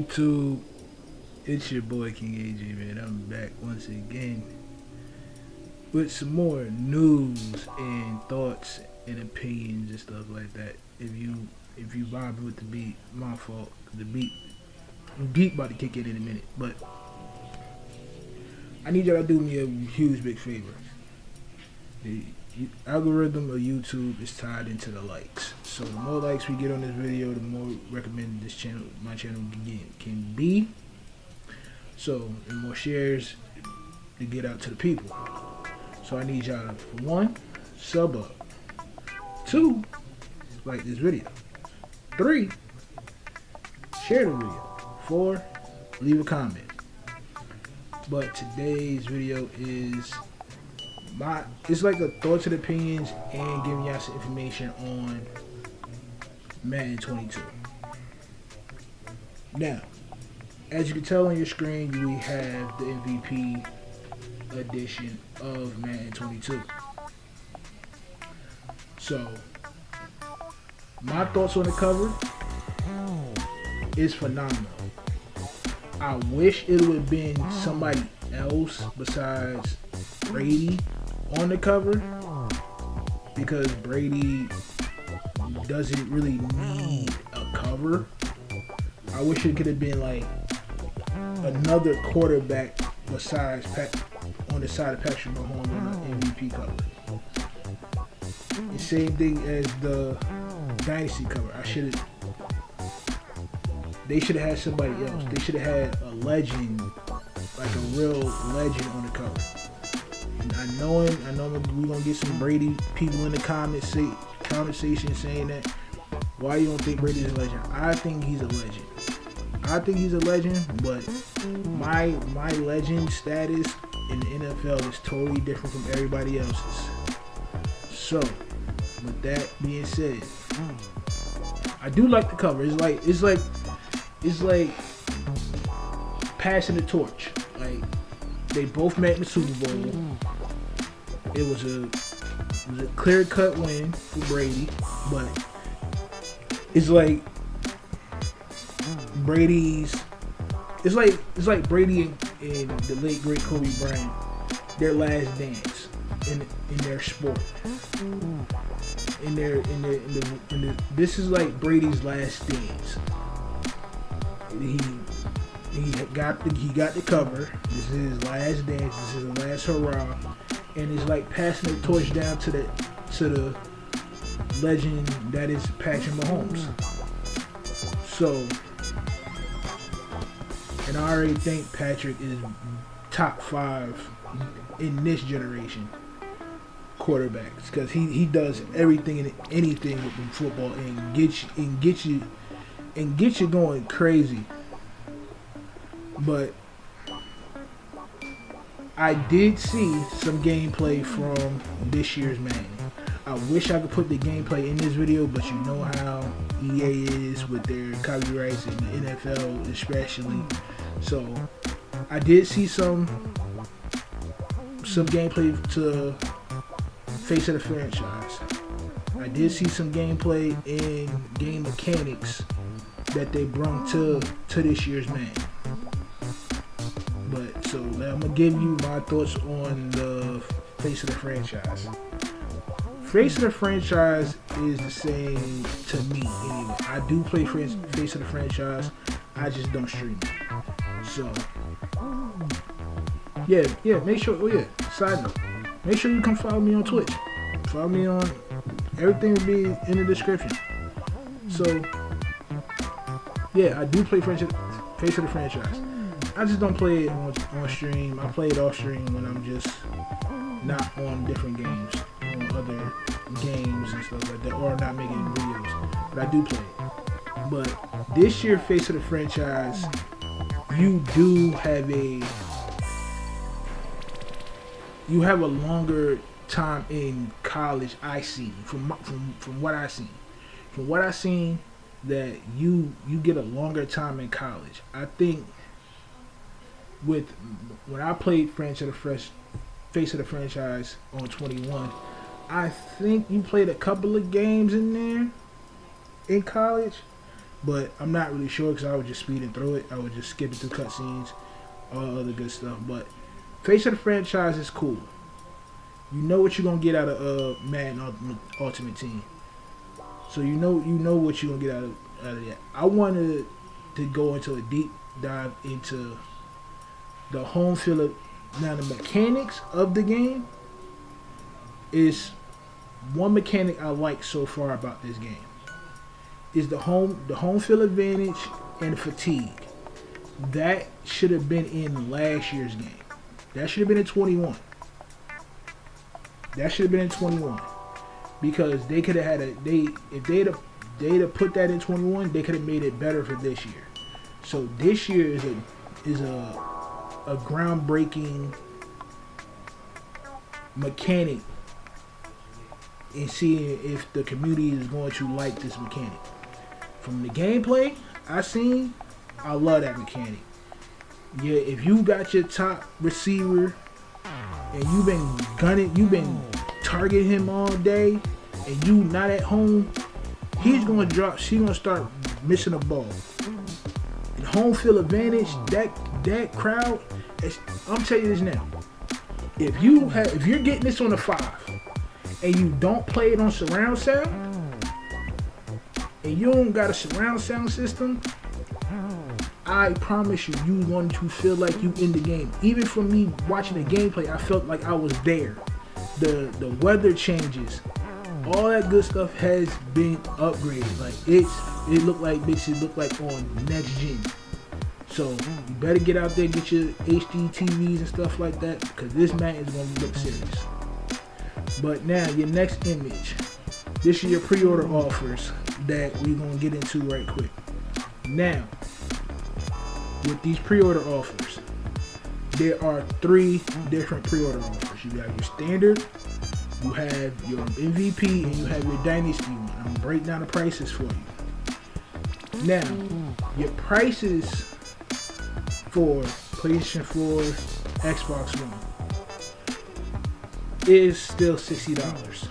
YouTube? It's your boy KingAJ, man. I'm back once again with some more news and thoughts and opinions and stuff like that. If you vibe with the beat, my fault. The beat about to kick in a minute, but I need y'all to do me a huge big favor. The algorithm of YouTube is tied into the likes. So the more likes we get on this video, the more recommended my channel can be. So the more shares to get out to the people. So I need y'all to, for one, sub up. 2, like this video. 3, share the video. 4, leave a comment. But today's video is it's like a thoughts and opinions and giving y'all some information on Madden 22. Now, as you can tell on your screen, we have the MVP edition of Madden 22. So, my thoughts on the cover is phenomenal. I wish it would have been somebody else besides Brady on the cover, because Brady doesn't really need a cover. I wish it could have been like another quarterback besides on the side of Patrick Mahomes on the MVP cover. The same thing as the Dynasty cover. They should have had somebody else. They should have had a legend, like a real legend on the cover. And I know we're gonna get some Brady people in the conversation saying that. Why you don't think Brady's a legend? I think he's a legend. But my legend status in the NFL is totally different from everybody else's. So, with that being said, I do like the cover. It's like passing the torch. Like, they both met in the Super Bowl. It was a clear-cut win for Brady, but it's like Brady's. It's like Brady and the late great Kobe Bryant, their last dance in their sport. This is like Brady's last dance. He got the cover. This is his last dance. This is his last hurrah, and it's like passing the torch down to the legend that is Patrick Mahomes. So, and I already think Patrick is top 5 in this generation quarterbacks, because he does everything and anything with football and get you going crazy. But I did see some gameplay from this year's Madden. I wish I could put the gameplay in this video, but you know how EA is with their copyrights and the NFL especially. So I did see some gameplay to Face of the Franchise. I did see some gameplay in game mechanics that they brought to this year's Madden. But so I'm gonna give you my thoughts on the Face of the Franchise. Face of the Franchise is the same to me anyway. I do play Face of the Franchise. I just don't stream it. So yeah. Make sure. Oh yeah. Side note. Make sure you come follow me on Twitch. Follow me on. Everything will be in the description. So yeah, I do play Face of the Franchise. I just don't play it on stream. I play it off stream when I'm just not on different games, on other games and stuff like that, or not making videos. But I do play it. But this year, Face of the Franchise, you do have a longer time in college. I see from what I seen. From what I seen, that you get a longer time in college. I think when I played Face of the Franchise on 21, I think you played a couple of games in there in college, but I'm not really sure because I was just speeding through it. I was just skipping through cutscenes, all other good stuff. But face of the franchise is cool. You know what you're gonna get out of Madden Ultimate Team, so you know what you're gonna get out of that. I wanted to go into a deep dive into the home field. Now the mechanics of the game is one mechanic I like so far about this game is the home field advantage and fatigue. That should have been in last year's game. That should have been in 21. That should have been in 21 because they could have had if they'd have put that in 21, they could have made it better for this year. So this year is a groundbreaking mechanic in seeing if the community is going to like this mechanic. From the gameplay I seen, I love that mechanic. Yeah, if you got your top receiver and you've been targeting him all day and you not at home, he's gonna start missing a ball. And home field advantage, that crowd, I'm telling you this now. If you're getting this on a 5 and you don't play it on surround sound and you don't got a surround sound system, I promise you're going to feel like you in the game. Even from me watching the gameplay, I felt like I was there. The weather changes, all that good stuff has been upgraded. Like it looked like basically looked like on next gen. So you better get out there, get your HD TVs and stuff like that, because this Madden is gonna look serious. But now your next image. This is your pre-order offers that we're gonna get into right quick. Now, with these pre-order offers, there are 3 different pre-order offers. You got your standard, you have your MVP, and you have your dynasty one. I'm gonna break down the prices for you. Now, your prices for PlayStation 4, Xbox One is still $60.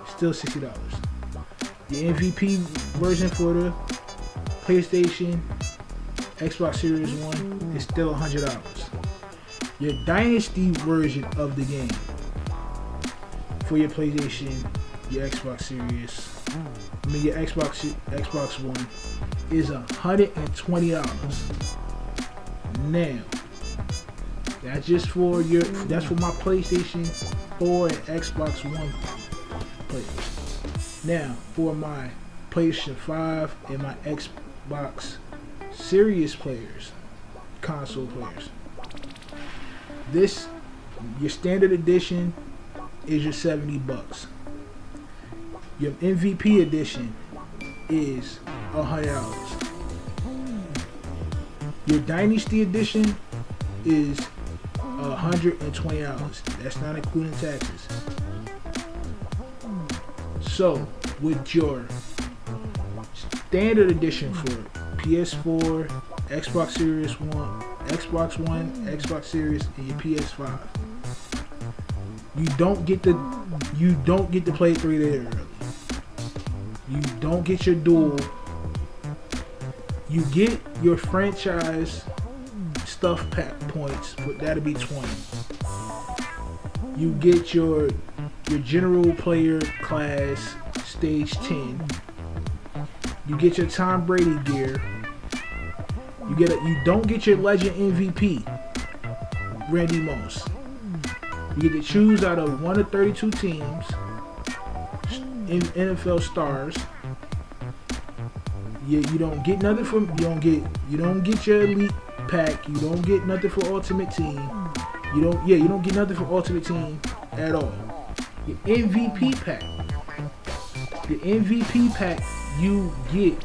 Still $60. The MVP version for the PlayStation, Xbox Series 1 is still $100. Your Dynasty version of the game for your PlayStation, your Xbox Series, your Xbox One is $120. Now, that's just for my PlayStation 4 and Xbox One players. Now, for my PlayStation 5 and my Xbox Series players, console players, your standard edition is your $70. Your MVP edition is $100. Your Dynasty edition is $120. That's not including taxes. So, with your standard edition for PS4, Xbox Series 1, Xbox One, Xbox Series, and your PS5, you don't get to play 3 days early. You don't get your dual. You get your franchise stuff pack points, but that'll be 20. You get your general player class stage 10. You get your Tom Brady gear. You don't get your legend MVP, Randy Moss. You get to choose out of 1 of 32 teams in NFL stars. You don't get nothing from you don't get your elite pack. You don't get nothing for Ultimate Team. You don't get nothing for Ultimate Team at all. Your MVP pack. The MVP pack you get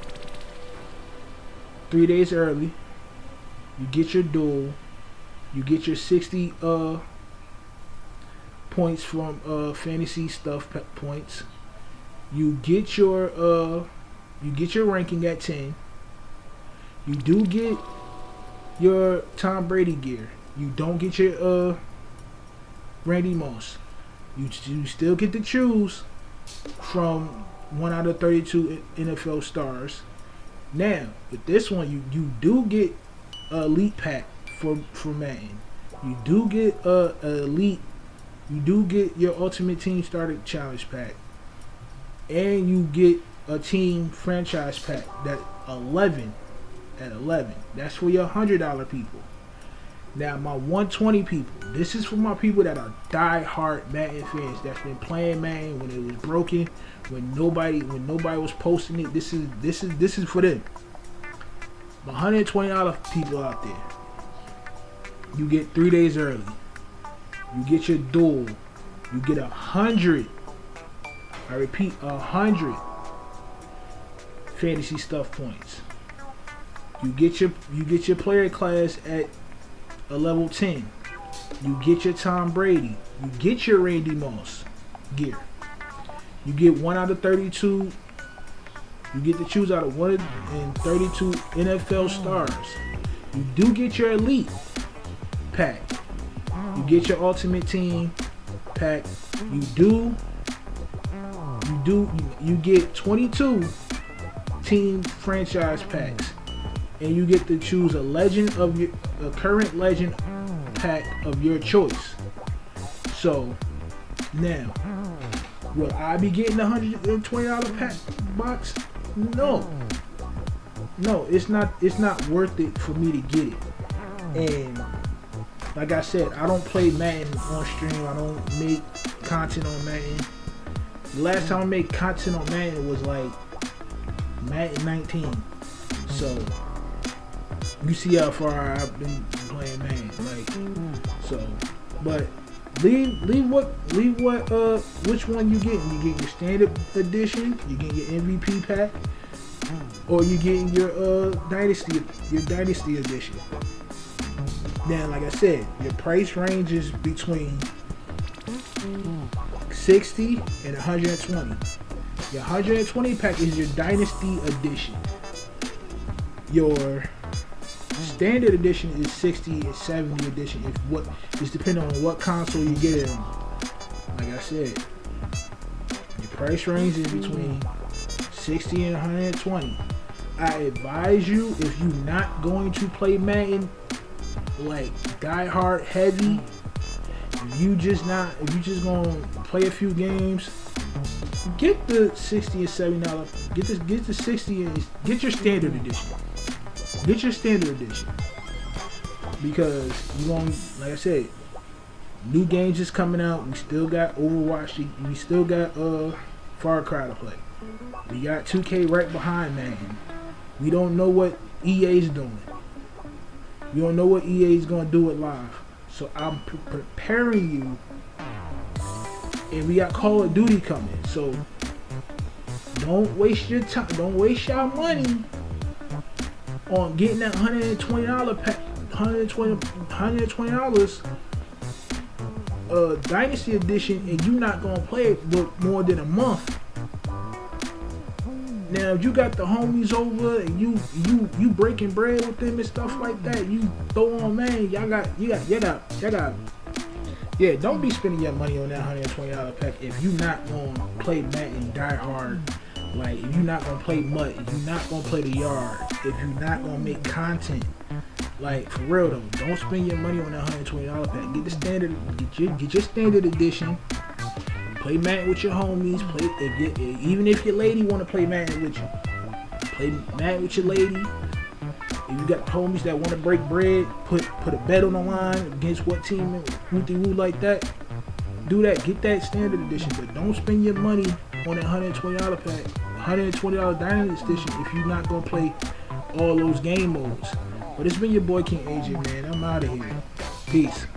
3 days early. You get your duel. You get your 60 points from fantasy stuff points. You get your ranking at 10. You do get your Tom Brady gear. You don't get your Randy Moss. You still get to choose from 1 out of 32 NFL stars. Now with this one, you do get a elite pack for Madden. You do get a elite. You do get your Ultimate Team Starter Challenge pack, and you get a team franchise pack that 11 at 11. That's for your $100 people. Now my 120 people. This is for my people that are die-hard Madden fans that's been playing Madden when it was broken, when nobody was posting it. This is for them. My $120 people out there. You get 3 days early. You get your duel. You get 100. I repeat, 100 fantasy stuff points. You get your player class at a level 10. You get your Tom Brady. You get your Randy Moss gear. You get 1 out of 32. You get to choose out of 1 in 32 NFL stars. You do get your elite pack. You get your Ultimate Team pack. You get 22 team franchise packs, and you get to choose a current legend pack of your choice. So now, will I be getting the $120 pack box? No, it's not worth it for me to get it. And like I said, I don't play Madden on stream. I don't make content on Madden. The last time I made content on Madden was like Madden 19. So you see how far I've been playing Madden. But which one you getting? You getting your standard edition? You getting your MVP pack? Or you getting your dynasty edition? Now, like I said, your price range is between 60 and 120. Your 120 pack is your Dynasty Edition. Your Standard Edition is 60 and 70 edition. It's depending on what console you get it on. Like I said, your price range is between 60 and 120. I advise you, if you're not going to play Madden like die hard heavy, if you just gonna play a few games, get the $60 and $70. Get the 60 and get your standard edition. Get your standard edition, because you want, like I said, new games is coming out. We still got Overwatch. We still got Far Cry to play. We got 2K right behind Madden. We don't know what EA's doing. We don't know what EA's gonna do it live. So I'm preparing you. And we got Call of Duty coming. So don't waste your time. Don't waste your money on getting that $120 pack, $120 Dynasty Edition, and you not gonna play it but more than a month. Now, if you got the homies over and you breaking bread with them and stuff like that, you throw on, man, y'all got. Yeah, don't be spending your money on that $120 pack if you not gonna play Madden die hard. Like, if you're not gonna play MUT, if you're not gonna play the yard, if you're not gonna make content, like, for real though, don't spend your money on that $120 pack. Get the standard, get your standard edition. Play Madden with your homies. Even if your lady want to play Madden with you, play Madden with your lady. If you got homies that want to break bread, put a bet on the line against what team, woo like that. Do that. Get that standard edition, but don't spend your money on that $120 pack, $120 Dynasty Edition if you're not gonna play all those game modes. But it's been your boy KingAJ, man. I'm out of here. Peace.